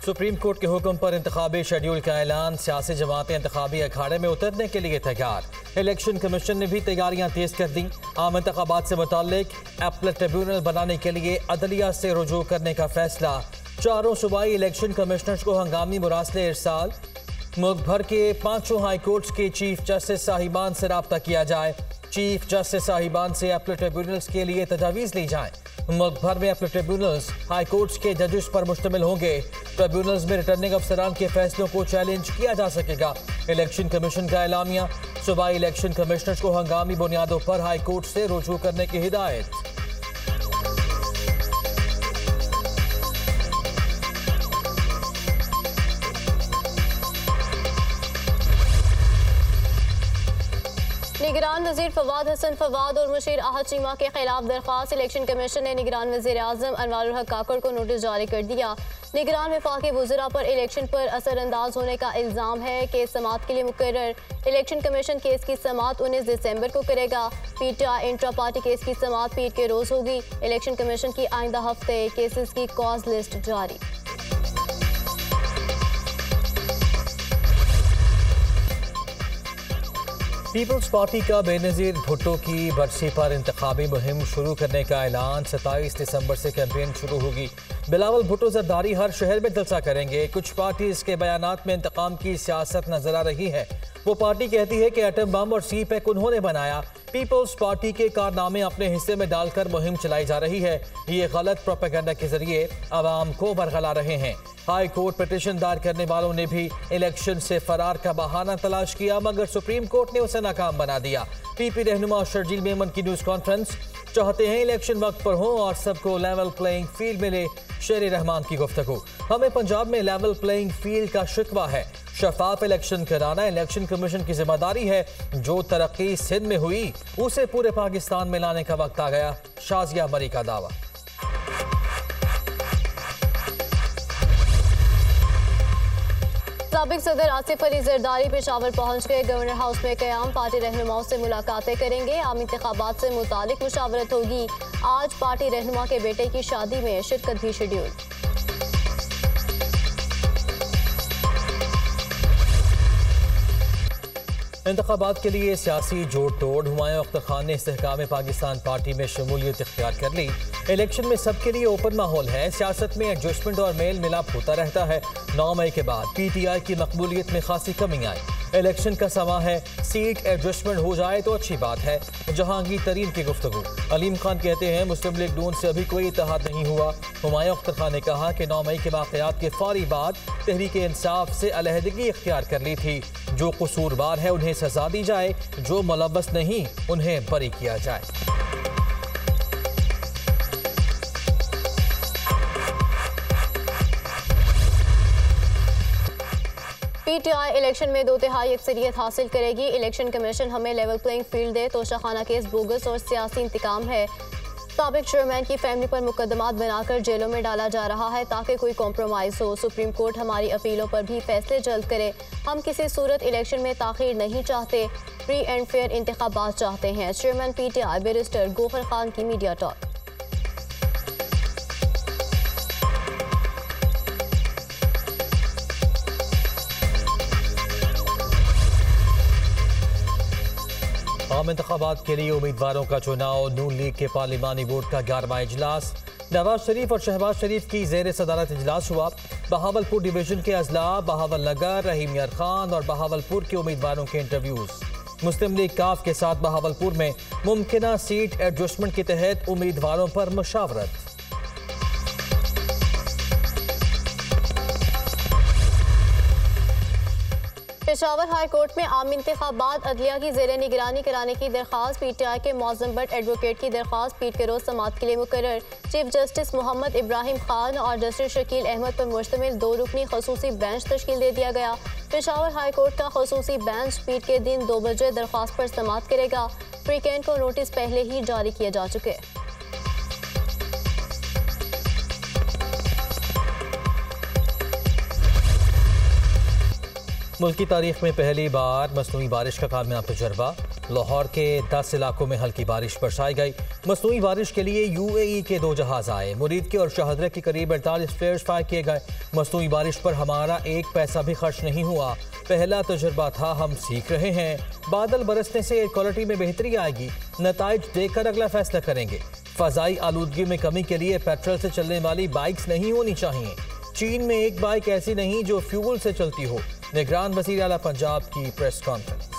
Supreme court के हुक्म पर इंतखाबी शेड्यूल का ऐलान। सियासी जमातें इंतखाबी अखाड़े में उतरने के लिए तैयार। इलेक्शन कमीशन ने भी तैयारियां तेज कर दी। आम इंतखाबात से मुताल्लिक एपलेट ट्रिब्यूनल बनाने के लिए अदलिया से रुजू करने का फैसला। चारों सूबाई इलेक्शन कमिश्नर्स को हंगामी मुरासले इरसाल। मुल्क भर के 5 हाई कोर्ट्स के चीफ जस्टिस साहिबान से रब्ता किया जाए। चीफ जस्टिस साहिबान से एपलेट ट्रिब्यूनल्स के लिए तजावीज़ ली जाए। मुल्क भर में एपलेट ट्रिब्यूनल्स हाई कोर्ट्स के जजेस पर मुश्तमिल होंगे। ट्रिब्यूनल्स में रिटर्निंग अफसरान के फैसलों को चैलेंज किया जा सकेगा। इलेक्शन कमीशन का एलामिया। सूबाई इलेक्शन कमिश्नर्स को हंगामी बुनियादों पर हाई कोर्ट से रुजू करने की हिदायत। निगरान वजीर फवाद हसन फवाद और मुशीर आहद चीमा के खिलाफ दरख्वास्त। इलेक्शन कमीशन ने निगरान वजीर आजम अनवारुल हक काकड़ को नोटिस जारी कर दिया। निगरान वफाकी वज़रा पर इलेक्शन पर असरअंदाज होने का इल्ज़ाम है। केस समाअत के लिए मुकर्रर। इलेक्शन कमीशन केस की समाअत 19 दिसंबर को करेगा। पीटीआई इंट्रा पार्टी केस की समाअत पीर के रोज़ होगी। इलेक्शन कमीशन की आइंदा हफ्ते केसेस की कॉज लिस्ट जारी। पीपल्स पार्टी का बेनज़ीर भुट्टो की बरसी पर इंतखाबी मुहिम शुरू करने का ऐलान। 27 दिसंबर से कैंपेन शुरू होगी। बिलावल भुट्टो जरदारी हर शहर में जलसा करेंगे। कुछ पार्टीज के बयानात में इंतकाम की सियासत नजर आ रही है। वो पार्टी कहती है कि एटम बम और सी पैक उन्होंने बनाया। पीपल्स पार्टी के कारनामे अपने हिस्से में डालकर मुहिम चलाई जा रही है। ये गलत प्रोपेगेंडा के जरिए आवाम को बरगला रहे हैं। हाई कोर्ट पिटीशन दायर करने वालों ने भी इलेक्शन से फरार का बहाना तलाश किया, मगर सुप्रीम कोर्ट ने उसे नाकाम बना दिया। पीपी रहनुमा शर्जील मेमन की न्यूज़ कॉन्फ्रेंस। चाहते हैं इलेक्शन वक्त पर हो और सबको लेवल प्लेइंग फील्ड मिले। शेर रहमान की गुफ्तगू। हमें पंजाब में लेवल प्लेइंग फील्ड का शिकवा है। शफाफ इलेक्शन कराना इलेक्शन कमीशन की जिम्मेदारी है। जो तरक्की सिंध में हुई उसे पूरे पाकिस्तान में लाने का वक्त आ गया। शाजिया मरी का दावा। साबिक सदर आसिफ अली जरदारी पेशावर पहुंच गए। गवर्नर हाउस में क़याम। पार्टी रहनुमाओं से मुलाकातें करेंगे। आम इंतखाबात से मुतालिक मुशावरत होगी। आज पार्टी रहनुमा के बेटे की शादी में शिरकत भी शेड्यूल। इंतखाबात के लिए सियासी जोड़ तोड़। हुमायूं अख्तर खान ने इस्तेहकाम पाकिस्तान पार्टी में शमूलियत इख्तियार कर ली। इलेक्शन में सबके लिए ओपन माहौल है। सियासत में एडजस्टमेंट और मेल मिलाप होता रहता है। 9 मई के बाद पीटीआई की मकबूलियत में खासी कमी आई। इलेक्शन का समा है। सीट एडजस्टमेंट हो जाए तो अच्छी बात है। जहांगीर तरीन की गुफ्तगू। अलीम खान कहते हैं मुस्लिम लीग नून से अभी कोई इत्तेहाद नहीं हुआ। हुमायूं अख्तर खान ने कहा कि 9 मई के वाक़यात के फौरी बाद तहरीक इंसाफ से अलहदगी इख्तियार कर ली थी। जो कसूरवार है उन्हें सजा दी जाए, जो मुलव्वस नहीं उन्हें बरी किया जाए। पीटीआई इलेक्शन में 2/3 अक्सरियत हासिल करेगी। इलेक्शन कमीशन हमें लेवल प्लेइंग फील्ड दे। तोशाखाना केस बोगस और सियासी इंतकाम है। साबिक चेयरमैन की फैमिली पर मुकदमात बनाकर जेलों में डाला जा रहा है ताकि कोई कॉम्प्रोमाइज हो। सुप्रीम कोर्ट हमारी अपीलों पर भी फैसले जल्द करे। हम किसी सूरत इलेक्शन में ताखीर नहीं चाहते। फ्री एंड फेयर इंतखाबात चाहते हैं। Chairman PTI barrister Gohar Khan की मीडिया टॉक। आम इंतखाबात के लिए उम्मीदवारों का चुनाव। नून लीग के पार्लिमानी बोर्ड का 11वां इजलास। नवाज शरीफ और शहबाज शरीफ की जेर सदारत इजलास हुआ। बहावलपुर डिवीजन के अजला, बहावल नगर, रहीम यार खान और बहावलपुर के उम्मीदवारों के इंटरव्यूज। मुस्लिम लीग काफ के साथ बहावलपुर में मुमकिना सीट एडजस्टमेंट के तहत उम्मीदवारों पर मुशावरत। पेशावर हाई कोर्ट में आम इंतखाबात अदलिया की जेर निगरानी कराने की दरख्वास्त। पीटीआई के मौज़म बट एडवोकेट की दरख्वास्त पीर के रोज़ समाअत के लिए मुकर्रर। चीफ जस्टिस मोहम्मद इब्राहिम खान और जस्टिस शकील अहमद पर मुश्तमिल 2 रुकनी खसूसी बेंच तश्कील दे दिया गया। पेशावर हाई कोर्ट का खसूसी बेंच पीर के दिन 2 बजे दरख्वास्त पर समाअत करेगा। फ्रीकेंट को नोटिस पहले ही जारी किए जा चुके। मुल्क की तारीख में पहली बार मसनूई बारिश का कामयाब तजर्बा। लाहौर के 10 इलाकों में हल्की बारिश बरसाई गई। मसनूई बारिश के लिए UAE के 2 जहाज आए। मुरीद के और शाहदरा के करीब 48 फ्लेयर्स फायर किए गए। मसनूई बारिश पर हमारा 1 पैसा भी खर्च नहीं हुआ। पहला तजुर्बा था, हम सीख रहे हैं। बादल बरसने से एयर क्वालिटी में बेहतरी आएगी। नताइज देखकर अगला फैसला करेंगे। फजाई आलूदगी में कमी के लिए पेट्रोल से चलने वाली बाइक्स नहीं होनी चाहिए। चीन में एक बाइक ऐसी नहीं जो फ्यूल से चलती हो। निगरान वज़ीर आला पंजाब की प्रेस कॉन्फ्रेंस।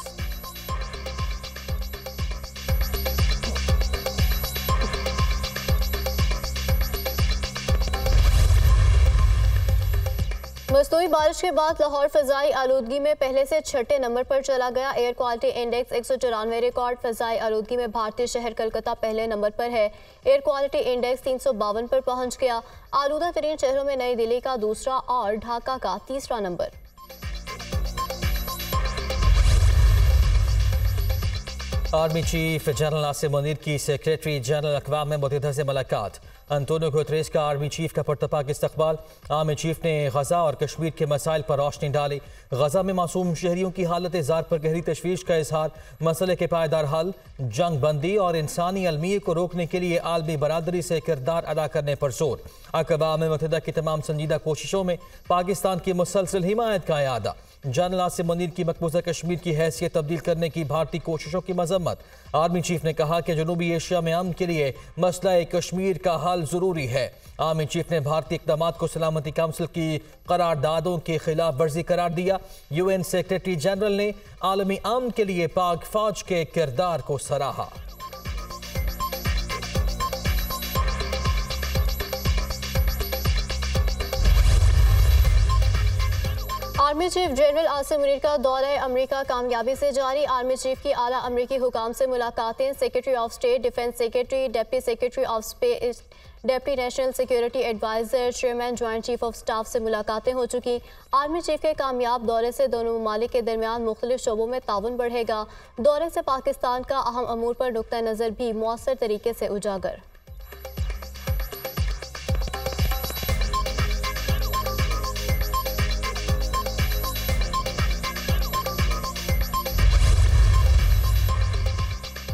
मसनूई बारिश के बाद लाहौर फ़ज़ाई आलूदगी में पहले से 6ठे नंबर पर चला गया। Air quality index 194 record. फ़ज़ाई आलूदगी में भारतीय शहर कलकत्ता पहले नंबर पर है। एयर क्वालिटी इंडेक्स 352 पर पहुंच गया। आलूदा तरीन शहरों में नई दिल्ली का दूसरा और ढाका का तीसरा number. Army chief general Asim Munir की सेक्रेटरी जनरल अक़वाम मुत्तहिदा से मुलाकात। अंतोनियो गुतरेस का आर्मी चीफ का पुरतपाक इस्तकबाल। आर्मी चीफ ने गजा और कश्मीर के मसाइल पर रोशनी डाली। गजा में मासूम शहरियों की हालत ज़ार पर गहरी तशवीश का इजहार। मसले के पायदार हल, जंग बंदी और इंसानी अलमिये को रोकने के लिए आलमी बरादरी से किरदार अदा करने पर जोर। अक़वाम मुत्तहिदा की तमाम संजीदा कोशिशों में पाकिस्तान की मुसलसल हिमायत का इआदा। जनरल आसिम मुनीर की मकबूजा कश्मीर की हैसियत तब्दील करने की भारतीय कोशिशों की मजम्मत। आर्मी चीफ ने कहा कि जनूबी एशिया में अमन के लिए मसला कश्मीर का हल जरूरी है। आर्मी चीफ ने भारतीय इक़दाम को सलामती काउंसिल की करारदादों के खिलाफ वर्जी करार दिया। UN सेक्रेटरी जनरल ने आलमी अमन के लिए पाक फौज के किरदार को सराहा। Army chief general Asim Munir का दौरा अमरीका कामयाबी से जारी। आर्मी चीफ की आला अमरीकी हुकाम से मुलाकातें। Secretary of state, defence secretary, deputy secretary of space, deputy national security adviser, chairman joint chief of staff से मुलाकातें हो चुकी। आर्मी चीफ के कामयाब दौरे से दोनों ममालिक के दरमियान मुख्तलिफ शोबों में ताउन बढ़ेगा। दौरे से पाकिस्तान का अहम अमूर पर नुक्ता नज़र भी मौसर तरीके से उजागर।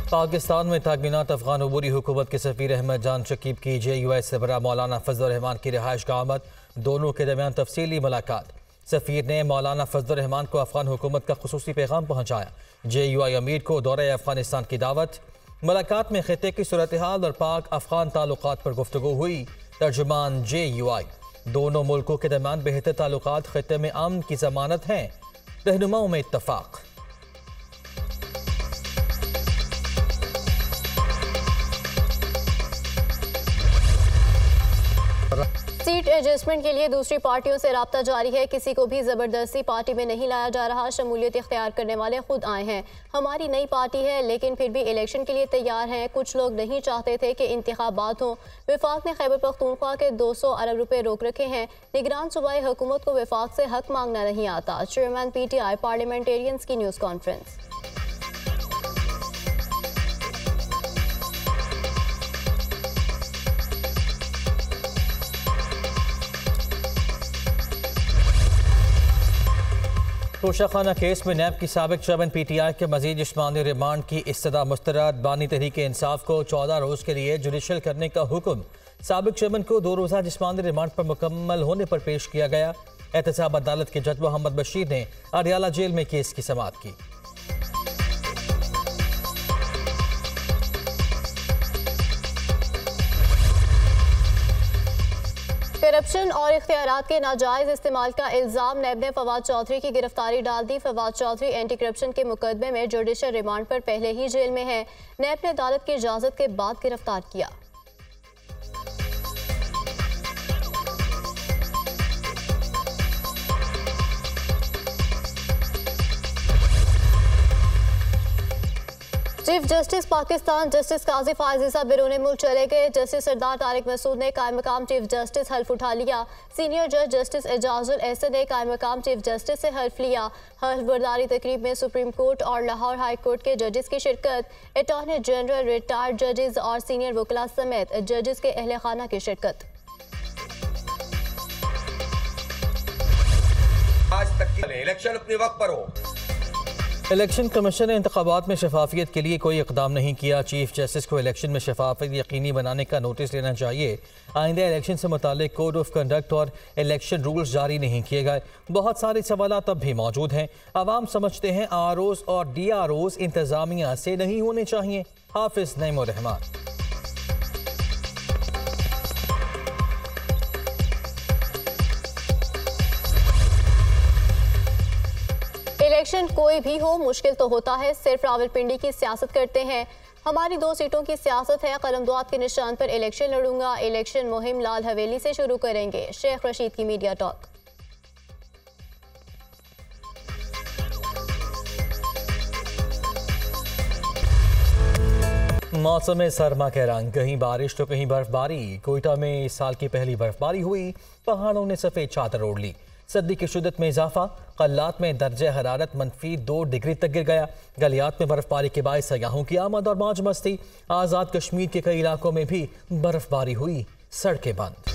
पाकिस्तान में ताकमीनात अफगान अबूरी हुकूमत के सफ़ीर अहमद जान शकीब की JUI सरबराह मौलाना फजलुर रहमान की रिहाइश का आमद। दोनों के दरमियान तफसीली मुलाकात। सफ़ीर ने मौलाना फजलुर रहमान को अफगान हुकूमत का खुसूसी पैगाम पहुँचाया। JUI अमीर को दौरे अफगानिस्तान की दावत। मुलाकात में खित्ते की सूरत हाल और पाक अफगान ताल्लुकात पर गुफ्तगू हुई। तर्जुमान JUI, दोनों मुल्कों के दरमियान बेहतर ताल्लुकात खित्ते में अमन की जमानत हैं। रहनुमाओं में इत्तफाक। सीट एडजस्टमेंट के लिए दूसरी पार्टियों से राब्ता जारी है। किसी को भी ज़बरदस्ती पार्टी में नहीं लाया जा रहा। शमूलियत इख्तियार करने वाले खुद आए हैं। हमारी नई पार्टी है लेकिन फिर भी इलेक्शन के लिए तैयार हैं। कुछ लोग नहीं चाहते थे कि इंतखाबात हों। वफाक ने खैबर पख्तूनख्वा के 200 अरब रुपए रोक रखे हैं। निगरान सूबाई हुकूमत को वफाक से हक मांगना नहीं आता। चेयरमैन PTI पार्लियामेंटेरियंस की न्यूज़ कॉन्फ्रेंस। तोशाखाना केस में नैब की साबिक चेयरमैन PTI के मजीद जिस्मानी रिमांड की इस्तदा मुस्तरद। बानी तहरीक इंसाफ को 14 रोज़ के लिए जुडिशल करने का हुक्म। साबिक चेयरमैन को 2 रोज़ा जिस्मानी रिमांड पर मुकम्मल होने पर पेश किया गया। एहतसाब अदालत के जज मोहम्मद बशीर ने अडियाला जेल में केस की समाअत की। करप्शन और इख्तियारात के नाजायज इस्तेमाल का इल्ज़ाम। नैब ने फवाद चौधरी की गिरफ्तारी डाल दी। फवाद चौधरी एंटी करप्शन के मुकदमे में जुडिशल रिमांड पर पहले ही जेल में है। नैब ने अदालत की इजाज़त के बाद गिरफ्तार किया। चीफ जस्टिस पाकिस्तान जस्टिस काजी फायजीसा बिरून मुल्क चले गए। जस्टिस सरदार तारिक मसूद ने कायम मकाम चीफ जस्टिस हल्फ उठा लिया। सीनियर जज जस्टिस एजाजुल एहसन ने कायम मकाम चीफ जस्टिस से हल्फ लिया। हल्फ बर्दारी तकरीब में सुप्रीम कोर्ट और लाहौर हाई कोर्ट के जजेस की शिरकत। अटॉर्नी जनरल, रिटायर्ड जजेस और सीनियर वकला समेत जजेस के अहले खाना की शिरकत। आज तक की इलेक्शन अपने वक्त पर हो। इलेक्शन कमीशन ने इंतखाबात में शफाफियत के लिए कोई इकदाम नहीं किया। चीफ जस्टिस को इलेक्शन में शफाफियत यकीनी बनाने का नोटिस लेना चाहिए। आइंदा इलेक्शन से मुतालिक कोड ऑफ कंडक्ट और इलेक्शन रूल्स जारी नहीं किए गए। बहुत सारे सवाल अब भी मौजूद हैं। आवाम समझते हैं ROs और DROs इंतजामिया से नहीं होने चाहिए। हाफिज नईमुर रहमान। इलेक्शन कोई भी हो मुश्किल तो होता है। सिर्फ रावलपिंडी की सियासत करते हैं। हमारी 2 सीटों की सियासत है। कलमदुआत के निशान पर इलेक्शन लड़ूंगा। इलेक्शन मुहिम लाल हवेली से शुरू करेंगे। शेख रशीद की मीडिया टॉक। मौसम सरमा के रंग, कहीं बारिश तो कहीं बर्फबारी। कोयटा में इस साल की पहली बर्फबारी हुई। पहाड़ों ने सफ़ेद चादर ओढ़ ली। सर्दी की शिद्दत में इजाफा। कल्लात में दर्जे हरारत -2 डिग्री तक गिर गया। गलियात में बर्फबारी के बाद सयाहों की आमद और मौज मस्ती। आज़ाद कश्मीर के कई इलाकों में भी बर्फबारी हुई। सड़कें बंद।